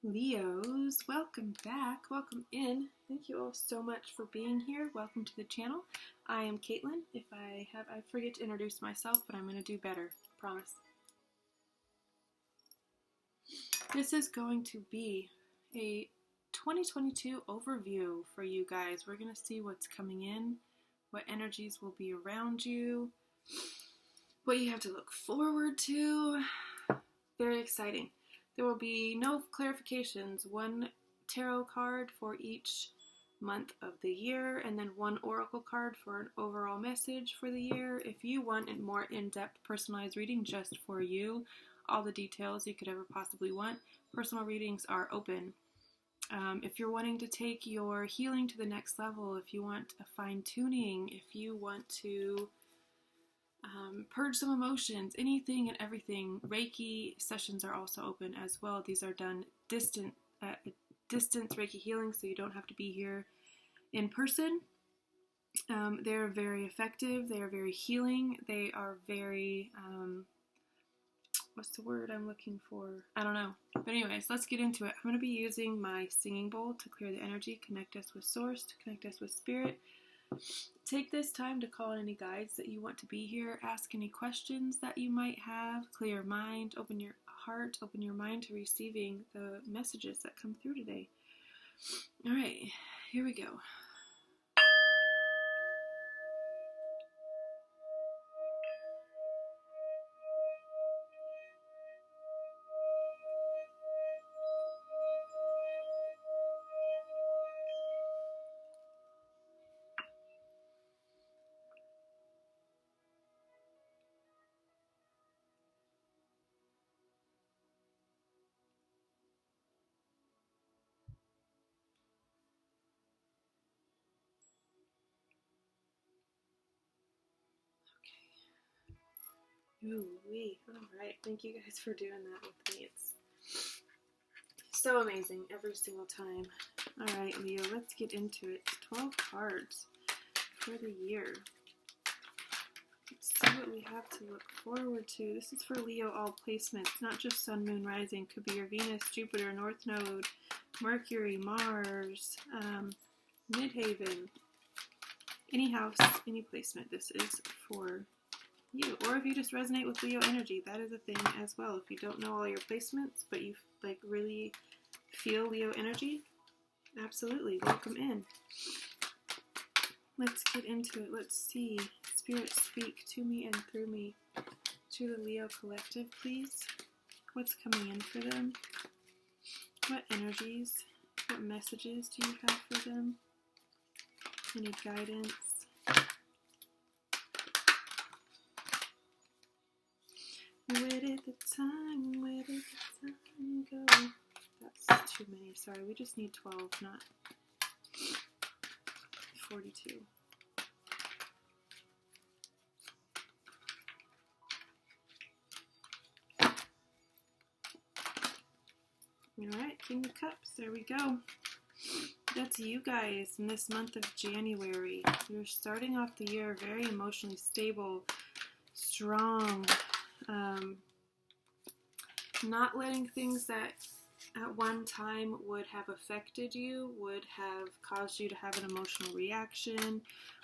Leos, welcome back, welcome in. Thank you all so much for being here. Welcome to the channel. I am Caitlin. I forget to introduce myself, but I'm going to do better, promise. This is going to be a 2022 overview for you guys. We're going to see what's coming in, what energies will be around you, what you have to look forward to. Very exciting. There will be no clarifications, one tarot card for each month of the year, and then one oracle card for an overall message for the year. If you want a more in-depth personalized reading just for you, all the details you could ever possibly want, personal readings are open. If you're wanting to take your healing to the next level, if you want a fine-tuning, if you want to purge some emotions, anything and everything. Reiki sessions are also open as well. These are done distance Reiki healing, so you don't have to be here in person. They're very effective. They are very healing. They are very, what's the word I'm looking for? I don't know. But anyways, let's get into it. I'm going to be using my singing bowl to clear the energy, connect us with Source, to connect us with Spirit. Take this time to call in any guides that you want to be here, ask any questions that you might have, clear your mind, open your heart, open your mind to receiving the messages that come through today. Alright, here we go. Ooh-wee. Alright, thank you guys for doing that with me. It's so amazing every single time. Alright, Leo, let's get into it. 12 cards for the year. Let's see what we have to look forward to. This is for Leo all placements, not just Sun, Moon, Rising. Could be your Venus, Jupiter, North Node, Mercury, Mars, Midhaven. Any house, any placement. This is for you. Or if you just resonate with Leo energy, that is a thing as well. If you don't know all your placements, but you really feel Leo energy, absolutely, welcome in. Let's get into it. Let's see. Spirit, speak to me and through me. To the Leo collective, please. What's coming in for them? What energies, what messages do you have for them? Any guidance? Where did the time go? That's too many. Sorry, we just need 12, not 42. Alright, King of Cups, there we go. That's you guys in this month of January. You're starting off the year very emotionally stable, strong, not letting things that at one time would have affected you, would have caused you to have an emotional reaction,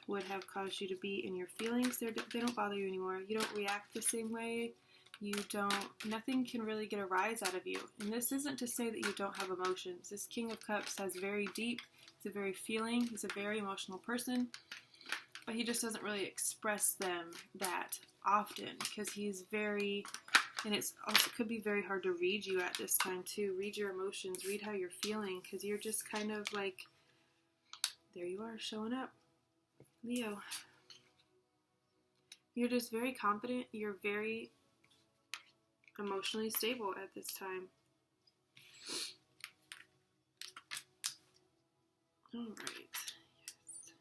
would have caused you to be in your feelings. They don't bother you anymore. You don't react the same way. Nothing can really get a rise out of you. And this isn't to say that you don't have emotions. This King of Cups has very deep, he's a very feeling, he's a very emotional person, but he just doesn't really express them that often because he's very, and it's also could be very hard to read you at this time too. Read your emotions, read how you're feeling, because you're just kind of like, there you are showing up, Leo. You're just very confident, you're very emotionally stable at this time. Alright. Yes.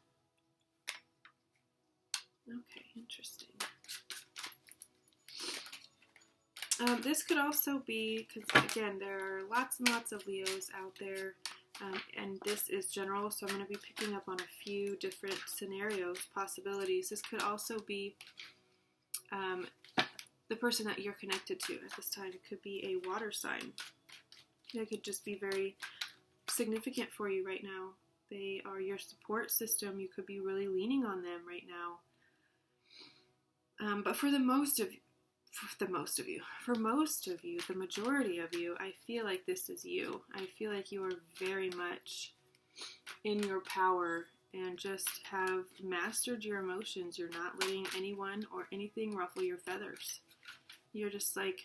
Okay, interesting. This could also be, because again, there are lots and lots of Leos out there, and this is general, so I'm going to be picking up on a few different scenarios, possibilities. This could also be the person that you're connected to at this time. It could be a water sign. They could just be very significant for you right now. They are your support system. You could be really leaning on them right now. But for most of you, the majority of you, I feel like this is you. I feel like you are very much in your power and just have mastered your emotions. You're not letting anyone or anything ruffle your feathers. You're just like,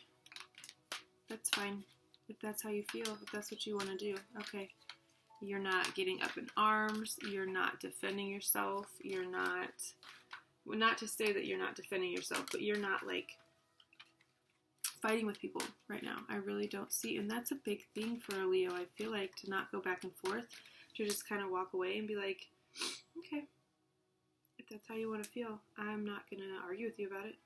that's fine. If that's how you feel, if that's what you want to do, okay. You're not getting up in arms. You're not defending yourself. You're not, well, not to say that you're not defending yourself, but you're not like fighting with people right now. I really don't see, and that's a big thing for a Leo. I feel like to not go back and forth, to just kind of walk away and be like, okay, if that's how you want to feel, I'm not going to argue with you about it.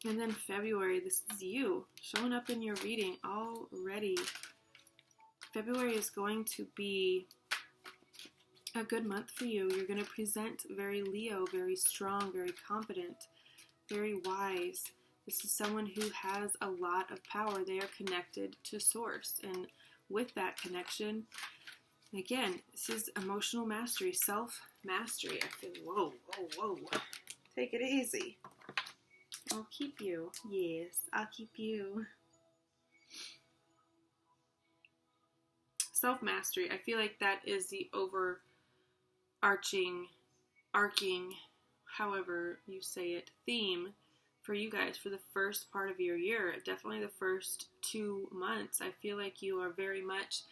And then February, this is you showing up in your reading already. February is going to be a good month for you. You're going to present very Leo, very strong, very competent, very wise. This is someone who has a lot of power. They are connected to Source. And with that connection, again, this is emotional mastery, self-mastery. I feel, whoa. Take it easy. I'll keep you. Yes, I'll keep you. Self-mastery. I feel like that is the arcing, however you say it, theme for you guys for the first part of your year. Definitely the first 2 months. I feel like you are very much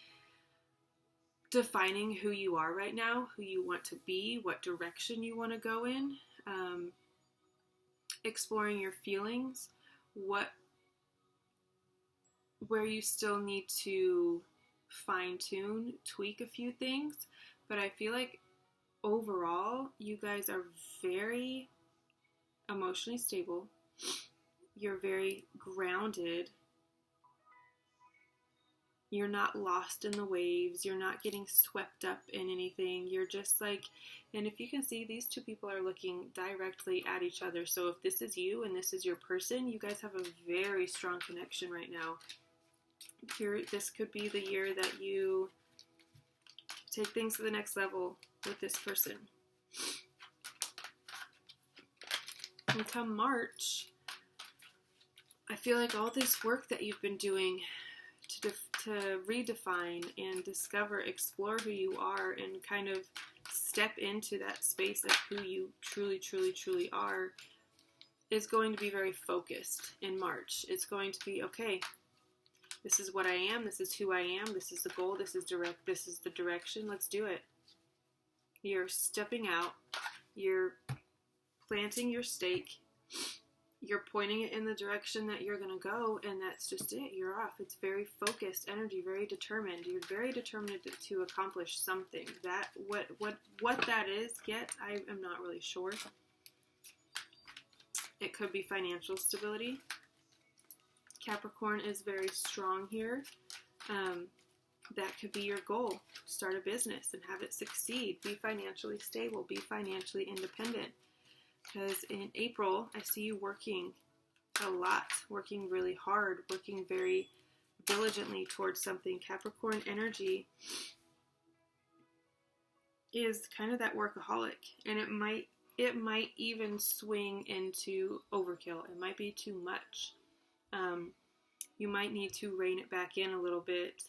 defining who you are right now, who you want to be, what direction you want to go in, exploring your feelings, where you still need to fine-tune, tweak a few things. But I feel like overall, you guys are very emotionally stable. You're very grounded. You're not lost in the waves. You're not getting swept up in anything. You're just like, and if you can see, these two people are looking directly at each other. So if this is you and this is your person, you guys have a very strong connection right now. This could be the year that you take things to the next level with this person. And come March, I feel like all this work that you've been doing to redefine and discover, explore who you are, and kind of step into that space of who you truly, truly, truly are, is going to be very focused in March. It's going to be, okay, this is what I am, this is who I am, this is the goal, this is the direction, let's do it. You're stepping out, you're planting your stake, you're pointing it in the direction that you're going to go, and that's just it. You're off. It's very focused energy, very determined. You're very determined to accomplish something. That what that is yet, I am not really sure. It could be financial stability. Capricorn is very strong here. That could be your goal. Start a business and have it succeed. Be financially stable. Be financially independent. Because in April, I see you working a lot, working really hard, working very diligently towards something. Capricorn energy is kind of that workaholic, and it might even swing into overkill. It might be too much. You might need to rein it back in a little bit.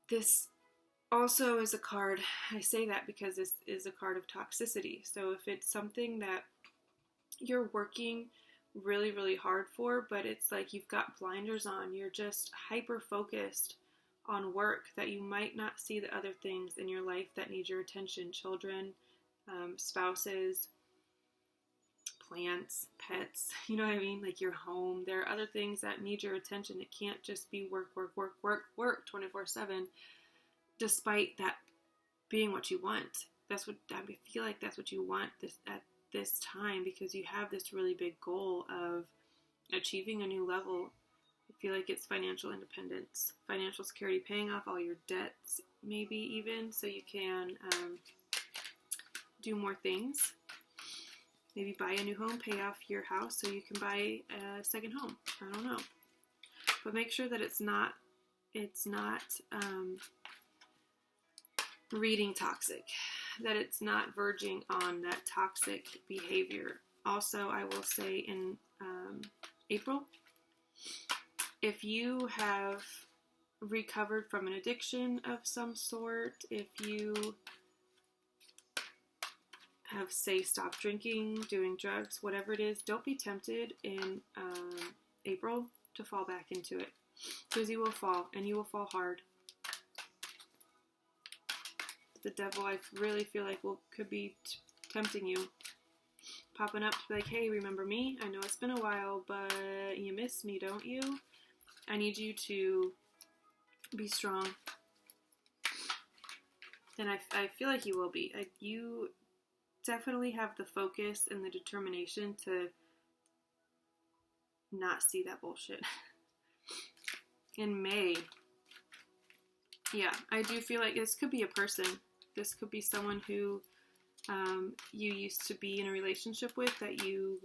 This also is a card, I say that because this is a card of toxicity. So if it's something that you're working really, really hard for, but it's like you've got blinders on, you're just hyper-focused on work, that you might not see the other things in your life that need your attention. Children, spouses, plants, pets, you know what I mean? Like your home. There are other things that need your attention. It can't just be work 24/7. Despite that being what you want. That's what I feel like that's what you want at this time, because you have this really big goal of achieving a new level. I feel like it's financial independence, financial security, paying off all your debts, maybe even, so you can do more things. Maybe buy a new home, pay off your house so you can buy a second home. I don't know. But make sure that it's not reading toxic, that it's not verging on that toxic behavior. Also, I will say in April, if you have recovered from an addiction of some sort, if you have, say, stopped drinking, doing drugs, whatever it is, don't be tempted in April to fall back into it, because you will fall, and you will fall hard. The devil, I really feel like, could be tempting you, popping up to be like, hey, remember me? I know it's been a while, but you miss me, don't you? I need you to be strong. And I feel like you will be. You definitely have the focus and the determination to not see that bullshit. In May, yeah, I do feel like this could be a person. This could be someone who you used to be in a relationship with, that you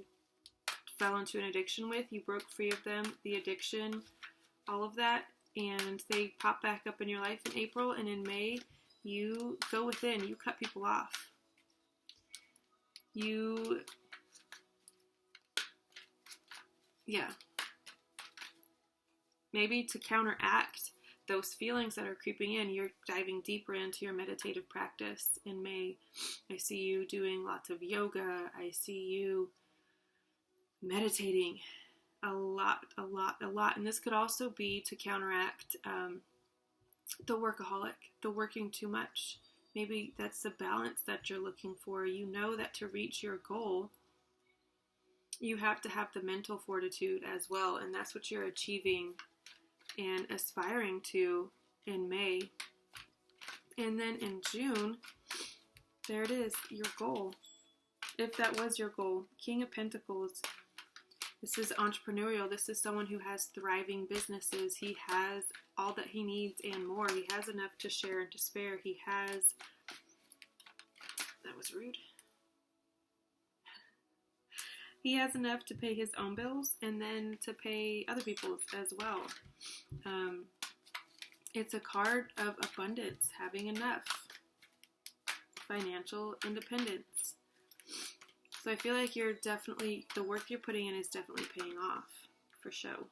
fell into an addiction with. You broke free of them, the addiction, all of that, and they pop back up in your life in April. And in May, you go within, you cut people off. Maybe to counteract those feelings that are creeping in, you're diving deeper into your meditative practice in May. I see you doing lots of yoga. I see you meditating a lot. And this could also be to counteract the workaholic, the working too much. Maybe that's the balance that you're looking for. You know that to reach your goal, you have to have the mental fortitude as well, and that's what you're achieving and aspiring to in May. And then in June, there it is, your goal. If that was your goal, King of Pentacles. This is entrepreneurial. This is someone who has thriving businesses. He has all that he needs and more. He has enough to share and to spare. He has, that was rude. He has enough to pay his own bills and then to pay other people's as well. It's a card of abundance, having enough, financial independence. So I feel like you're definitely, the work you're putting in is definitely paying off, for show.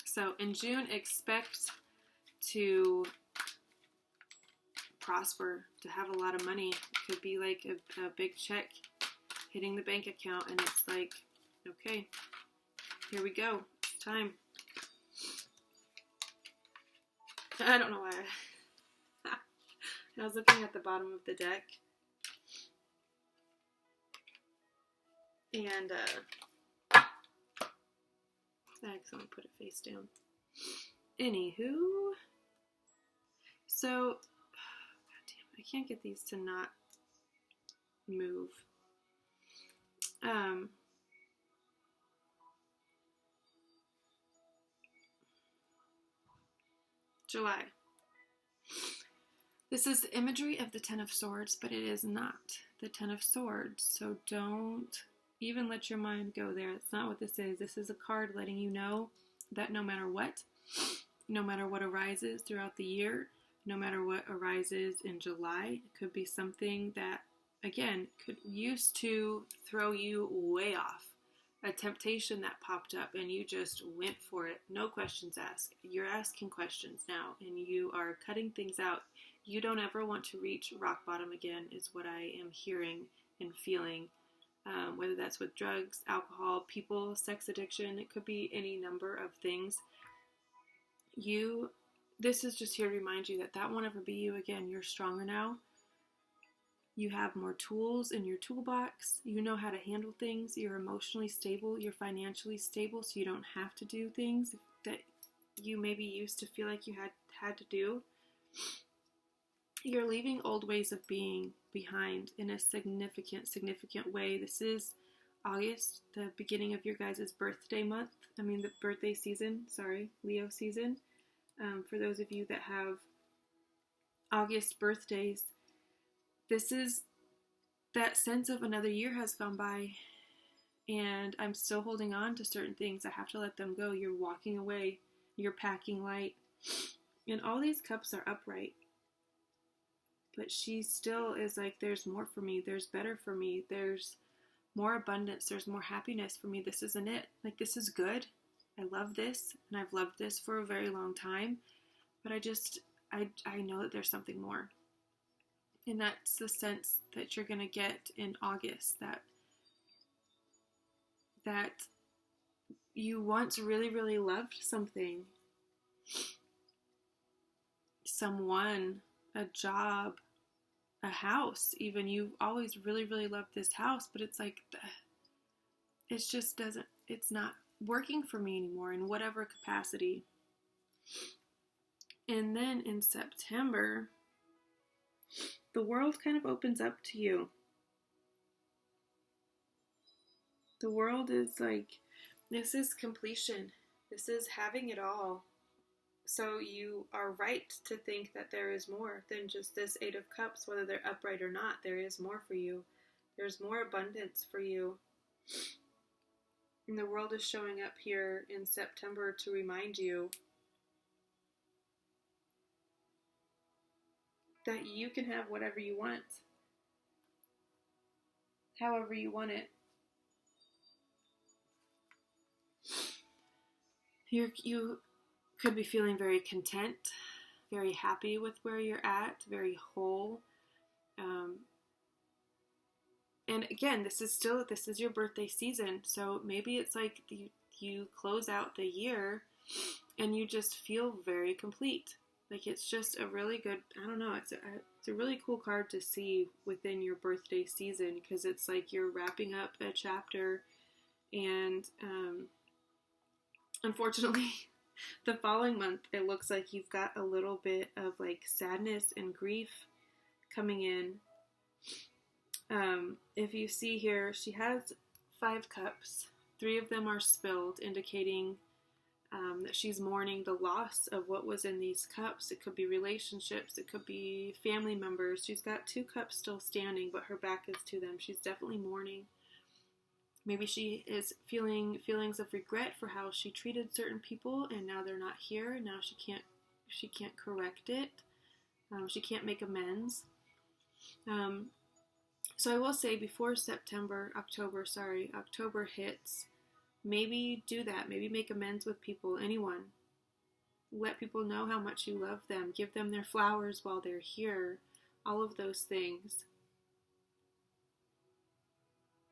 So in June, expect to prosper, to have a lot of money. It could be like a big check hitting the bank account, and it's like, okay, here we go. It's time. I don't know why. I was looking at the bottom of the deck, and I accidentally put it face down. Anywho, so, I can't get these to not move. July. This is the imagery of the Ten of Swords, but it is not the Ten of Swords. So don't even let your mind go there. It's not what this is. This is a card letting you know that no matter what arises throughout the year, no matter what arises in July, it could be something that, again, could used to throw you way off. A temptation that popped up and you just went for it. No questions asked. You're asking questions now and you are cutting things out. You don't ever want to reach rock bottom again, is what I am hearing and feeling. Whether that's with drugs, alcohol, people, sex addiction, it could be any number of things. This is just here to remind you that won't ever be you again. You're stronger now. You have more tools in your toolbox. You know how to handle things. You're emotionally stable. You're financially stable, so you don't have to do things that you maybe used to feel like you had to do. You're leaving old ways of being behind in a significant way. This is August, the beginning of your guys' birthday month. The birthday season, sorry, Leo season. For those of you that have August birthdays, this is that sense of another year has gone by and I'm still holding on to certain things. I have to let them go. You're walking away. You're packing light. And all these cups are upright. But she still is like, there's more for me. There's better for me. There's more abundance. There's more happiness for me. This isn't it. Like, this is good. I love this. And I've loved this for a very long time. But I know that there's something more. And that's the sense that you're going to get in August. That you once really, really loved something. Someone, a job, a house. Even you've always really, really loved this house, but it's like, it just doesn't, it's not working for me anymore in whatever capacity. And then in September, the world kind of opens up to you. The world is like, this is completion. This is having it all. So you are right to think that there is more than just this Eight of Cups, whether they're upright or not. There is more for you. There's more abundance for you. And the world is showing up here in September to remind you that you can have whatever you want, however you want it. You could be feeling very content, very happy with where you're at, very whole. And again, this is your birthday season, so maybe it's like you close out the year and you just feel very complete. Like, it's just a really good, I don't know, it's a really cool card to see within your birthday season, because it's like you're wrapping up a chapter, and unfortunately, the following month, it looks like you've got a little bit of like sadness and grief coming in. If you see here, she has 5 cups. 3 of them are spilled, indicating that she's mourning the loss of what was in these cups. It could be relationships, it could be family members. She's got 2 cups still standing, but her back is to them. She's definitely mourning. Maybe she is feeling feelings of regret for how she treated certain people, and now they're not here, and now she can't correct it. She can't make amends. So I will say, before October hits, maybe do that. Maybe make amends with people, anyone. Let people know how much you love them. Give them their flowers while they're here. All of those things.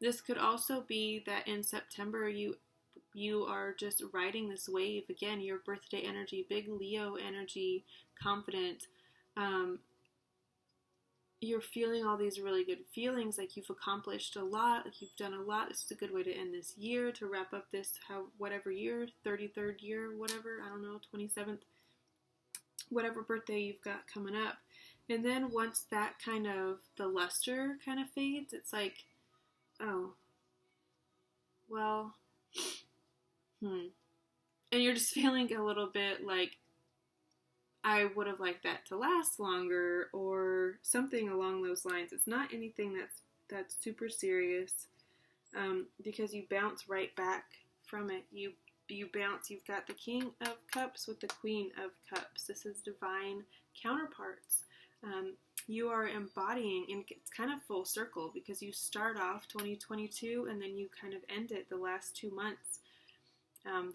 This could also be that in September you are just riding this wave. Again, your birthday energy, big Leo energy, confident. You're feeling all these really good feelings, like you've accomplished a lot, like you've done a lot. This is a good way to end this year, to wrap up this whatever year, 33rd year, whatever, I don't know, 27th, whatever birthday you've got coming up. And then once that kind of, the luster kind of fades, it's like, oh, well, and you're just feeling a little bit like, I would have liked that to last longer, or something along those lines. It's not anything that's super serious, because you bounce right back from it. You bounce. You've got the King of Cups with the Queen of Cups. This is divine counterparts. You are embodying, and it's kind of full circle, because you start off 2022 and then you kind of end it the last 2 months.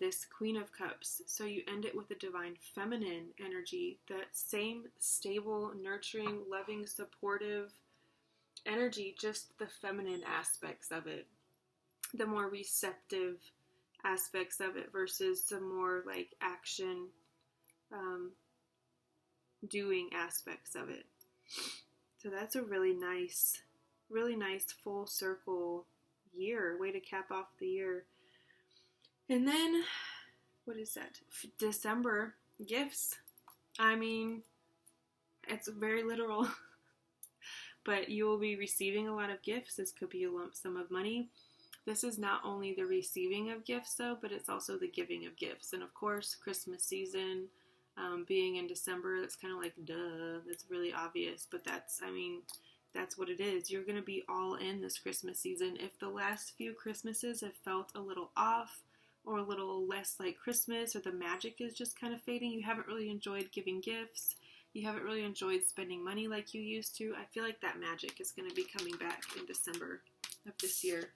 This Queen of Cups. So you end it with the divine feminine energy, that same stable, nurturing, loving, supportive energy, just the feminine aspects of it, the more receptive aspects of it versus the more like action doing aspects of it. So that's a really nice full circle year, way to cap off the year. And then, what is that? December, gifts. I mean, it's very literal. But you will be receiving a lot of gifts. This could be a lump sum of money. This is not only the receiving of gifts, though, but it's also the giving of gifts. And of course, Christmas season, being in December, that's kind of like, duh, that's really obvious. But that's what it is. You're going to be all in this Christmas season. If the last few Christmases have felt a little off or a little less like Christmas, or the magic is just kind of fading, you haven't really enjoyed giving gifts, you haven't really enjoyed spending money like you used to, I feel like that magic is going to be coming back in December of this year.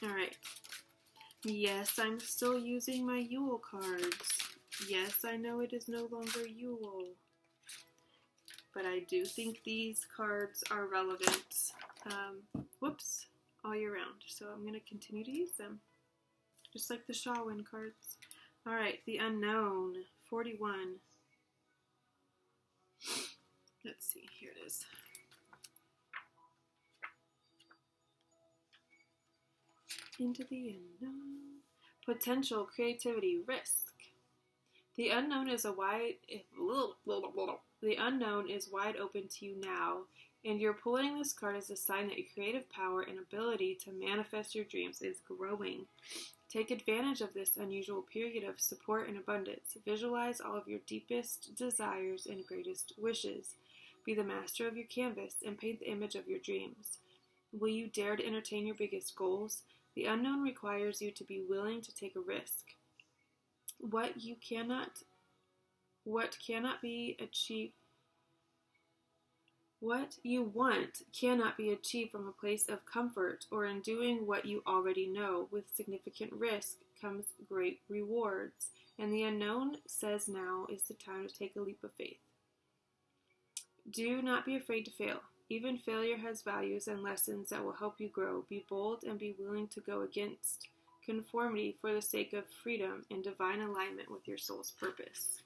Alright. Yes, I'm still using my Yule cards. Yes, I know it is no longer Yule. But I do think these cards are relevant, all year round. So I'm going to continue to use them. Just like the Shawin cards. Alright, the unknown, 41. Let's see, here it is. Into the unknown. Potential, creativity, risk. The unknown is wide open to you now, and you're pulling this card as a sign that your creative power and ability to manifest your dreams is growing. Take advantage of this unusual period of support and abundance. Visualize all of your deepest desires and greatest wishes. Be the master of your canvas and paint the image of your dreams. Will you dare to entertain your biggest goals? The unknown requires you to be willing to take a risk. What you want cannot be achieved from a place of comfort or in doing what you already know. With significant risk comes great rewards, and the unknown says now is the time to take a leap of faith. Do not be afraid to fail. Even failure has values and lessons that will help you grow. Be bold and be willing to go against conformity for the sake of freedom and divine alignment with your soul's purpose.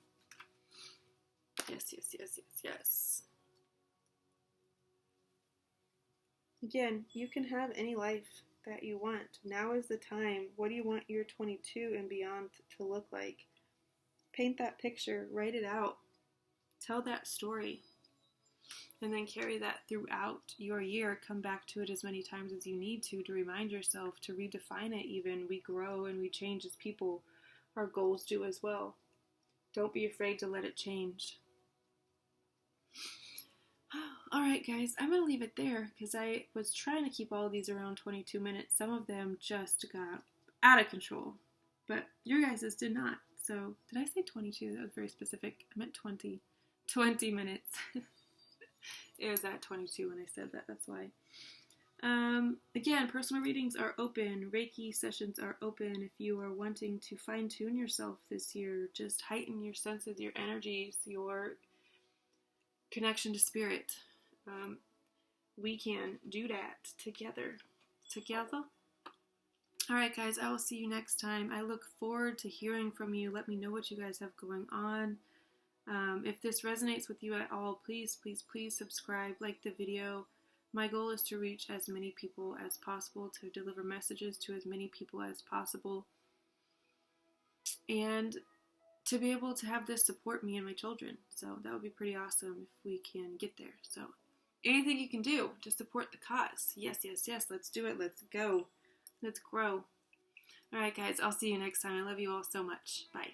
Yes, yes, yes, yes, yes. Again, you can have any life that you want. Now is the time. What do you want your 22 and beyond to look like? Paint that picture. Write it out. Tell that story. And then carry that throughout your year. Come back to it as many times as you need to remind yourself, to redefine it even. We grow and we change as people. Our goals do as well. Don't be afraid to let it change. Alright guys, I'm going to leave it there because I was trying to keep all of these around 22 minutes. Some of them just got out of control. But your guys's did not. So, did I say 22? That was very specific. I meant 20. 20 minutes. It was at 22 when I said that, that's why. Again, personal readings are open. Reiki sessions are open if you are wanting to fine-tune yourself this year. Just heighten your senses, your energies, your connection to spirit. We can do that together. Alright guys, I will see you next time. I look forward to hearing from you. Let me know what you guys have going on. If this resonates with you at all, please, please, please subscribe, like the video. My goal is to reach as many people as possible, to deliver messages to as many people as possible, and to be able to have this support me and my children. So that would be pretty awesome if we can get there. So anything you can do to support the cause. Yes, yes, yes. Let's do it. Let's go. Let's grow. All right, guys. I'll see you next time. I love you all so much. Bye.